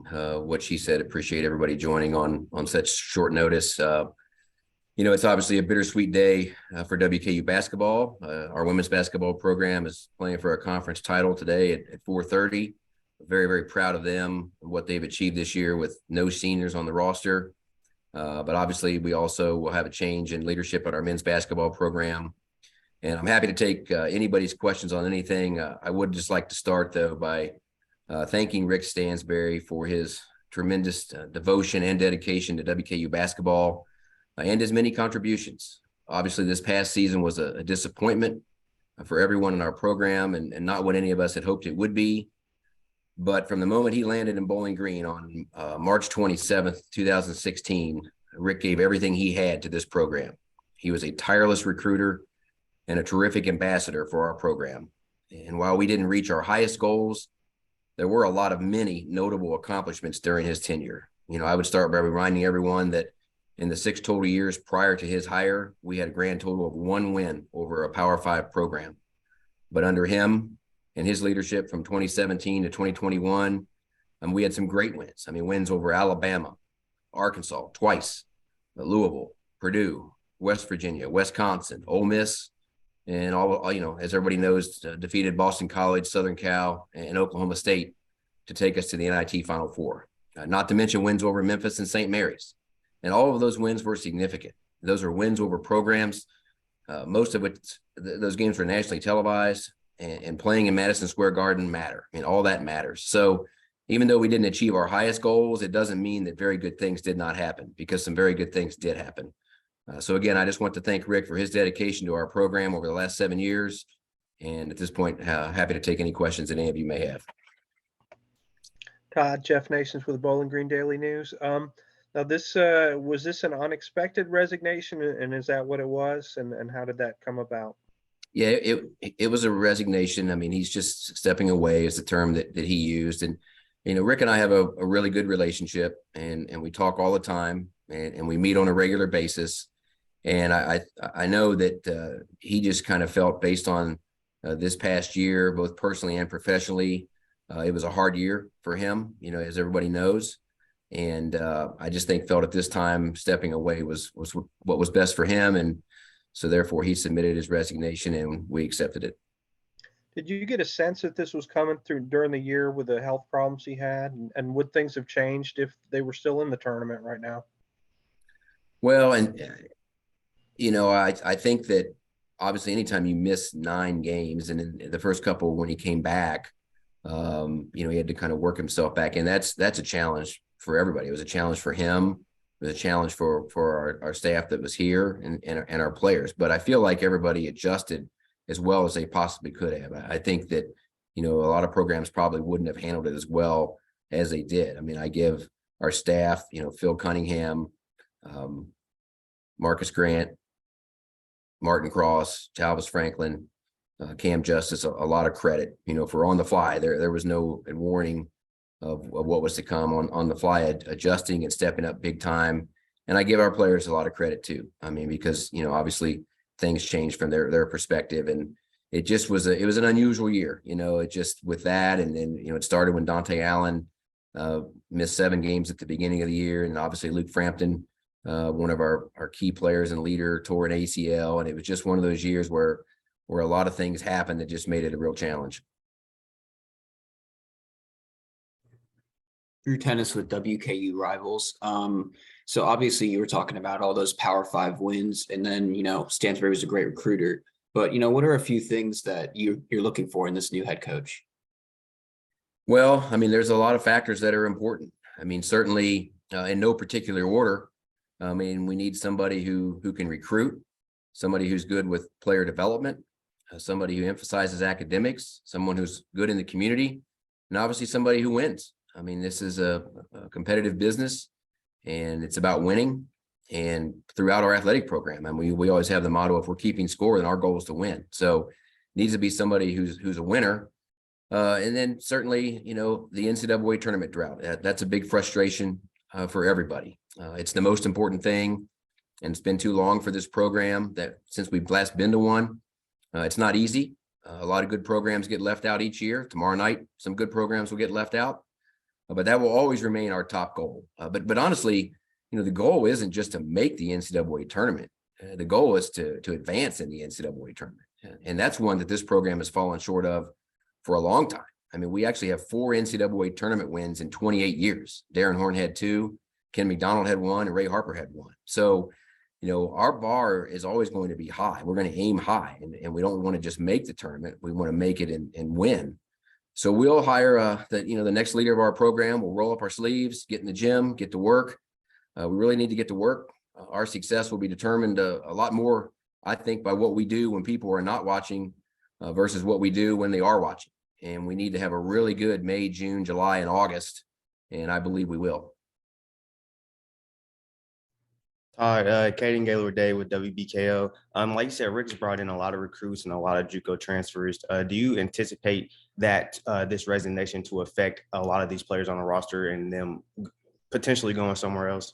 what she said. Appreciate everybody joining on such short notice. It's obviously a bittersweet day for WKU basketball. Our women's basketball program is playing for a conference title today at 4:30. Very, very proud of them and what they've achieved this year with no seniors on the roster. But obviously, we also will have a change in leadership at our men's basketball program. And I'm happy to take anybody's questions on anything. I would just like to start, though, by thanking Rick Stansberry for his tremendous devotion and dedication to WKU basketball and his many contributions. Obviously, this past season was a disappointment for everyone in our program and not what any of us had hoped it would be. But from the moment he landed in Bowling Green on March 27th, 2016, Rick gave everything he had to this program. He was a tireless recruiter and a terrific ambassador for our program. And while we didn't reach our highest goals, there were a lot of many notable accomplishments during his tenure. I would start by reminding everyone that in the 6 total years prior to his hire, we had a grand total of 1 win over a Power 5 program. But under him and his leadership from 2017 to 2021, we had some great wins. Wins over Alabama, Arkansas twice, Louisville, Purdue, West Virginia, Wisconsin, Ole Miss, and all as everybody knows, defeated Boston College, Southern Cal, and Oklahoma State to take us to the NIT Final Four. Not to mention wins over Memphis and St. Mary's. And all of those wins were significant. Those are wins over programs. Most of those games were nationally televised, and playing in Madison Square Garden matter. All that matters. So even though we didn't achieve our highest goals, it doesn't mean that very good things did not happen, because some very good things did happen. So again, I just want to thank Rick for his dedication to our program over the last 7 years. And at this point, happy to take any questions that any of you may have. Todd, Jeff Nations with Bowling Green Daily News. Now, was this an unexpected resignation, and is that what it was? And how did that come about? Yeah, it was a resignation. He's just stepping away is the term that he used. And, Rick and I have a really good relationship, and we talk all the time, and we meet on a regular basis. And I know that he just kind of felt, based on this past year, both personally and professionally, it was a hard year for him, as everybody knows. And I just felt at this time stepping away was what was best for him. And so therefore he submitted his resignation and we accepted it. Did you get a sense that this was coming through during the year with the health problems he had? And would things have changed if they were still in the tournament right now? Well, and, I think that obviously anytime you miss 9 games, and in the first couple when he came back, he had to kind of work himself back in. That's a challenge for everybody. It was a challenge for him. It was a challenge for our staff that was here and our players. But I feel like everybody adjusted as well as they possibly could have. I think that, a lot of programs probably wouldn't have handled it as well as they did. I give our staff, Phil Cunningham, Marcus Grant, Martin Cross, Talvis Franklin, Cam Justice, a lot of credit, for on the fly. There was no warning of what was to come on the fly, adjusting and stepping up big time. And I give our players a lot of credit too. Because, obviously things changed from their perspective, and it just was it was an unusual year, it just with that. And then, it started when Dante Allen missed 7 games at the beginning of the year. And obviously Luke Frampton, one of our key players and leader, tore an ACL. And it was just one of those years where a lot of things happened that just made it a real challenge. Drew Tennis with WKU Rivals. So obviously you were talking about all those Power 5 wins, and then, Stansberry was a great recruiter. But, what are a few things that you're looking for in this new head coach? Well, there's a lot of factors that are important. Certainly in no particular order. We need somebody who can recruit, somebody who's good with player development, somebody who emphasizes academics, someone who's good in the community, and obviously somebody who wins. This is a competitive business, and it's about winning. And throughout our athletic program, we always have the motto, if we're keeping score, then our goal is to win. So it needs to be somebody who's a winner. And then certainly, the NCAA tournament drought, that's a big frustration for everybody. It's the most important thing, and it's been too long for this program that since we've last been to one. It's not easy. A lot of good programs get left out each year. Tomorrow night, some good programs will get left out. but that will always remain our top goal. But honestly, the goal isn't just to make the NCAA tournament. The goal is to advance in the NCAA tournament. And that's one that this program has fallen short of for a long time. I mean, we actually have 4 NCAA tournament wins in 28 years. Darren Horn had 2, Ken McDonald had 1, and Ray Harper had 1. So, our bar is always going to be high. We're going to aim high, and we don't want to just make the tournament. We want to make it and win. So we'll hire the next leader of our program. We'll roll up our sleeves, get in the gym, get to work. We really need to get to work. Our success will be determined a lot more, I think, by what we do when people are not watching versus what we do when they are watching. And we need to have a really good May, June, July, and August. And I believe we will. Todd, Caden Gaylord Day with WBKO. Like you said, Rick's brought in a lot of recruits and a lot of JUCO transfers. Do you anticipate that this resignation to affect a lot of these players on the roster and them potentially going somewhere else?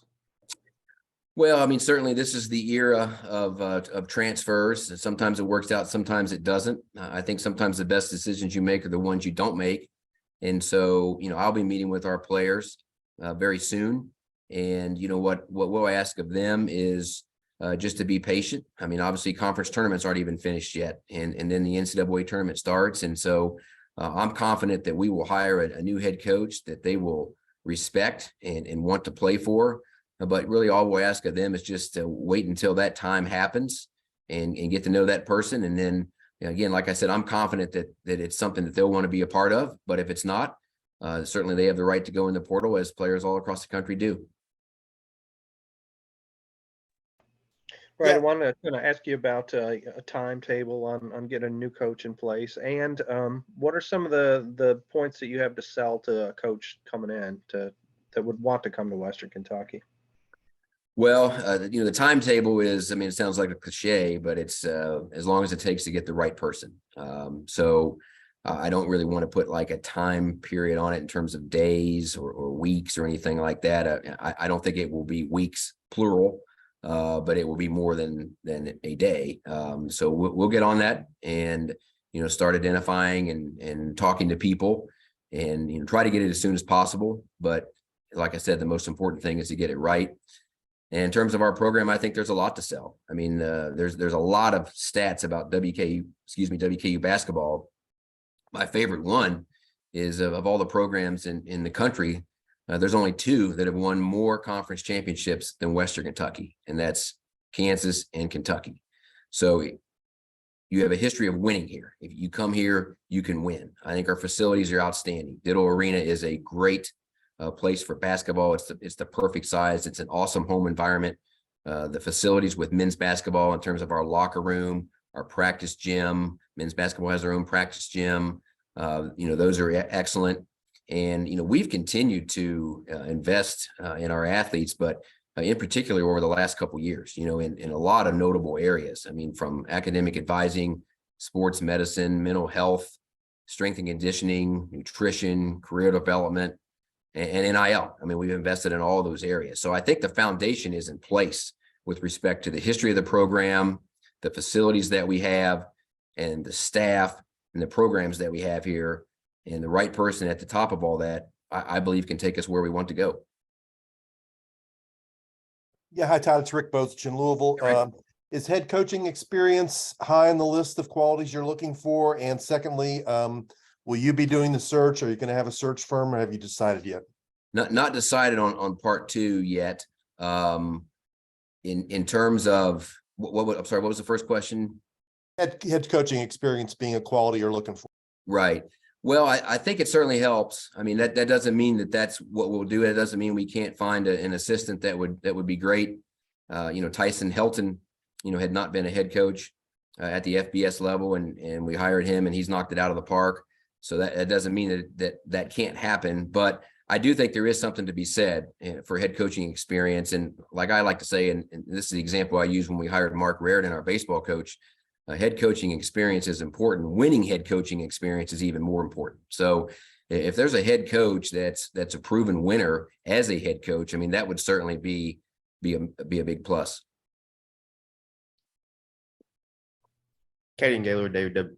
Well, I mean, certainly this is the era of transfers. And sometimes it works out, sometimes it doesn't. I think sometimes the best decisions you make are the ones you don't make. And so, I'll be meeting with our players very soon. And what we'll ask of them is just to be patient. I mean, obviously conference tournaments aren't even finished yet. And then the NCAA tournament starts. And so I'm confident that we will hire a new head coach that they will respect and want to play for. But really all we'll ask of them is just to wait until that time happens and get to know that person. And then, again, like I said, I'm confident that it's something that they'll want to be a part of. But if it's not, certainly they have the right to go in the portal as players all across the country do. Right. Yeah. I wanted to kind of ask you about a timetable on getting a new coach in place, and what are some of the points that you have to sell to a coach coming in that would want to come to Western Kentucky? Well, the timetable is, I mean, it sounds like a cliche, but it's as long as it takes to get the right person. So I don't really want to put like a time period on it in terms of days or weeks or anything like that. I don't think it will be weeks, plural. But it will be more than a day. So we'll get on that and, start identifying and talking to people and, try to get it as soon as possible. But like I said, the most important thing is to get it right. And in terms of our program, I think there's a lot to sell. I mean, there's a lot of stats about WKU basketball. My favorite one is of all the programs in the country, there's only 2 that have won more conference championships than Western Kentucky, and that's Kansas and Kentucky. So you have a history of winning here. If you come here, you can win. I think our facilities are outstanding. Diddle Arena is a great place for basketball. It's the perfect size. It's an awesome home environment. The facilities with men's basketball in terms of our locker room, our practice gym, men's basketball has their own practice gym. Those are excellent. And, we've continued to invest in our athletes, but in particular over the last couple of years, in a lot of notable areas. I mean, from academic advising, sports medicine, mental health, strength and conditioning, nutrition, career development, and NIL. I mean, we've invested in all those areas. So I think the foundation is in place with respect to the history of the program, the facilities that we have, and the staff and the programs that we have here. And the right person at the top of all that, I believe, can take us where we want to go. Yeah, hi Todd, it's Rick Bozich in Louisville. Is head coaching experience high on the list of qualities you're looking for? And secondly, will you be doing the search? Are you going to have a search firm, or have you decided yet? Not decided on part 2 yet. In terms of what I'm sorry, what was the first question? Head coaching experience being a quality you're looking for. Right. Well, I think it certainly helps. I mean, that doesn't mean that's what we'll do. It doesn't mean we can't find an assistant that would be great. Tyson Helton, had not been a head coach at the FBS level, and we hired him, and he's knocked it out of the park. So that doesn't mean that can't happen. But I do think there is something to be said for head coaching experience. And like I like to say, and this is the example I use when we hired Mark Raridan, our baseball coach. Head coaching experience is important. Winning head coaching experience is even more important. So if there's a head coach that's a proven winner as a head coach, I mean, that would certainly be a big plus. Caden Gaylord, David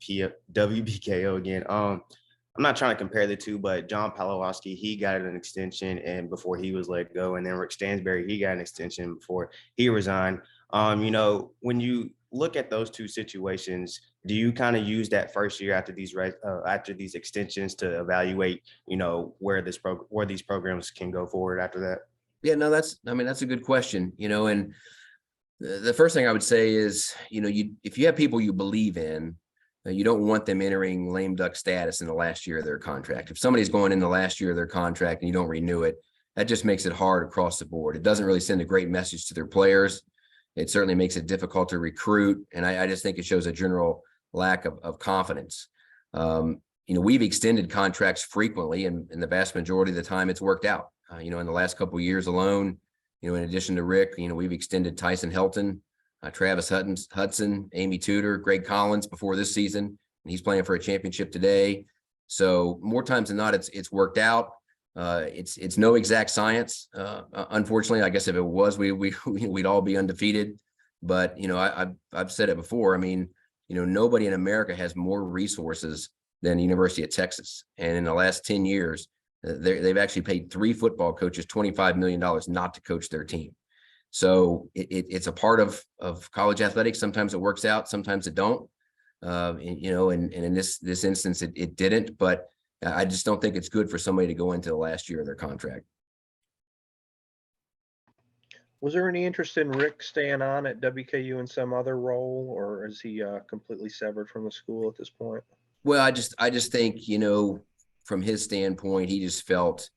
WBKO again. I'm not trying to compare the two, but John Palawowski, he got an extension and before he was let go. And then Rick Stansberry, he got an extension before he resigned. When you look at those two situations, do you kind of use that first year after these extensions to evaluate, where these programs can go forward after that? Yeah, no, that's a good question, and the first thing I would say is, if you have people you believe in, you don't want them entering lame duck status in the last year of their contract. If somebody's going in the last year of their contract and you don't renew it, that just makes it hard across the board. It doesn't really send a great message to their players. It certainly makes it difficult to recruit. And I just think it shows a general lack of confidence. We've extended contracts frequently, and the vast majority of the time it's worked out. In the last couple of years alone, in addition to Rick, we've extended Tyson Helton, Travis Hudson, Amy Tudor, Greg Collins before this season, and he's playing for a championship today. So more times than not, it's worked out. It's no exact science. Unfortunately, I guess if it was, we'd all be undefeated. But I've said it before. Nobody in America has more resources than the University of Texas, and in the last 10 years, they've actually paid 3 football coaches $25 million not to coach their team. So it's a part of college athletics. Sometimes it works out, sometimes it don't. And in this instance, it didn't. But I just don't think it's good for somebody to go into the last year of their contract. Was there any interest in Rick staying on at WKU in some other role, or is he completely severed from the school at this point? Well, I just think, from his standpoint, he just felt,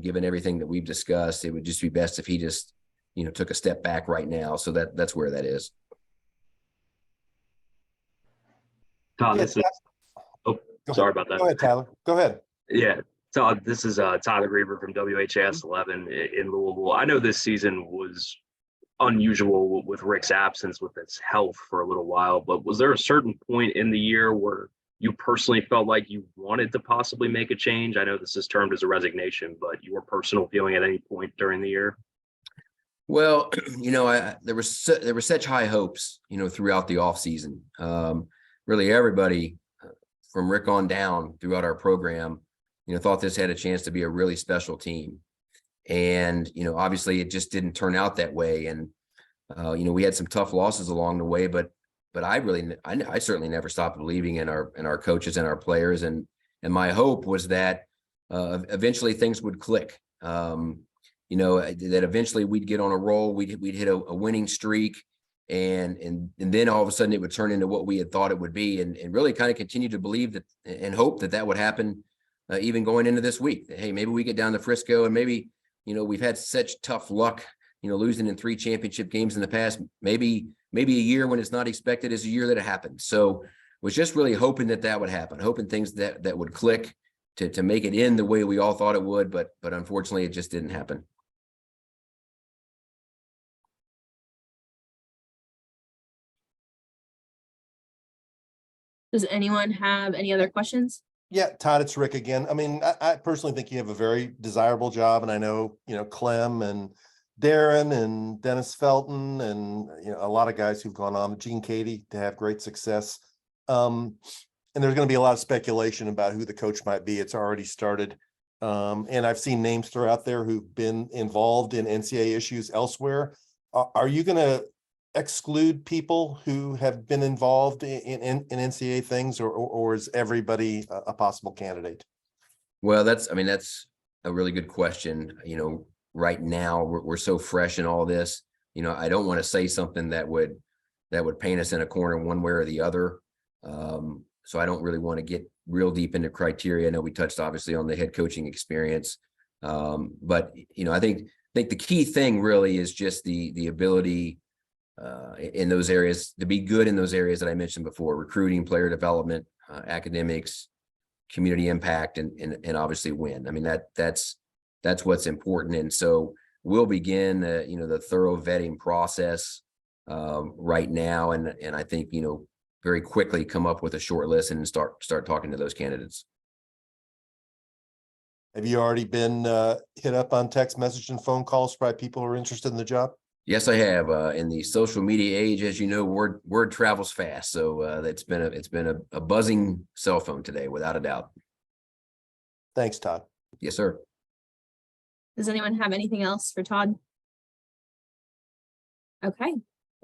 given everything that we've discussed, it would just be best if he just, took a step back right now. So that's where that is. Todd, Yeah, this is, oh, sorry about that. Go ahead, Tyler. Go ahead. Yeah, Todd, this is Tyler Griever from WHS 11 in Louisville. I know this season was unusual with Rick's absence with his health for a little while, but was there a certain point in the year where you personally felt like you wanted to possibly make a change? I know this is termed as a resignation, but your personal feeling at any point during the year? Well, there were such high hopes, throughout the offseason. Really everybody from Rick on down throughout our program, thought this had a chance to be a really special team. And, obviously it just didn't turn out that way. And, we had some tough losses along the way, but I certainly never stopped believing in our coaches and our players. And my hope was that eventually things would click. That eventually we'd get on a roll, we'd hit a winning streak, and then all of a sudden it would turn into what we had thought it would be, and really kind of continue to believe that and hope that would happen, even going into this week. That, hey, maybe we get down to Frisco, and maybe we've had such tough luck, losing in 3 championship games in the past. Maybe a year when it's not expected is a year that it happened. So was just really hoping that would happen, hoping things that would click to make it in the way we all thought it would, but unfortunately it just didn't happen. Does anyone have any other questions? Yeah, Todd, it's Rick again. I personally think you have a very desirable job, and I know, Clem and Darren and Dennis Felton and, a lot of guys who've gone on, Gene Katie, to have great success. And there's going to be a lot of speculation about who the coach might be. It's already started. And I've seen names thrown out there who've been involved in NCAA issues elsewhere. Are you going to exclude people who have been involved in NCAA things, or is everybody a possible candidate? Well, that's a really good question. Right now we're so fresh in all this. I don't want to say something that would paint us in a corner one way or the other. So I don't really want to get real deep into criteria. I know we touched obviously on the head coaching experience. But I think the key thing really is just the ability in those areas to be good in those areas that I mentioned before: recruiting, player development, academics, community impact, and obviously win. That's what's important. And so we'll begin the thorough vetting process right now, and I think very quickly come up with a short list and start talking to those candidates. Have you already been hit up on text message and phone calls by people who are interested in the job? Yes, I have. In the social media age, as you know, word travels fast. So it's been a buzzing cell phone today, without a doubt. Thanks, Todd. Yes, sir. Does anyone have anything else for Todd? Okay,